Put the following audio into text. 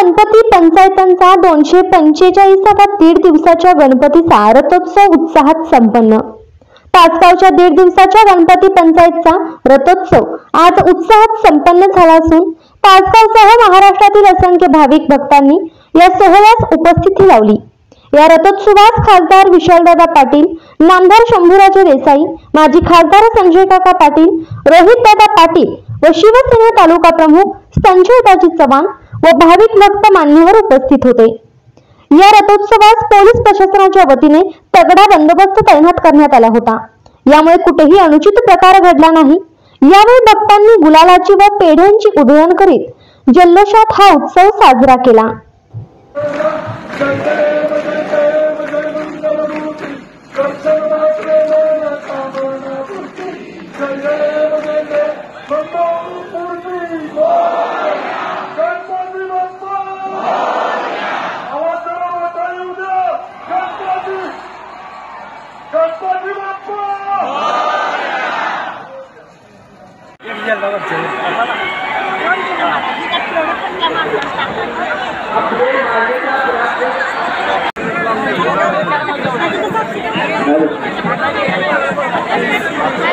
गणपती पंचायतांचा 245वा दीड दिवसाच्या गणपतीचा रथोत्सव उत्साहात संपन्न। पाचगावच्या दीड दिवसाच्या गणपती पंचायतचा रथोत्सव आज उत्साहात संपन्न झाला असून पाचगावसह महाराष्ट्रातील असंख्य भाविक भक्तांनी या सोहळ्यास उपस्थिती लावली। या रथोत्सवास खासदार विशालदादा पाटील, नामदार शंभूराजे देसाई, माजी खासदार संजय काका पाटील, रोहितदादा पाटील व शिवसेना तालुका प्रमुख संजयदाजी चव्हाण व भाविक भक्त मान्यवर उपस्थित होते। या रथोत्सवास पोलीस प्रशासनाच्या वतीने तगडा बंदोबस्त तैनात करण्यात आला होता। यामुळे कुठेही अनुचित प्रकार घडला नाही। यावेळी भक्तांनी गुलालाची व पेढ्यांची उधळण करीत जल्लोषात हा उत्सव साजरा केला। Hello.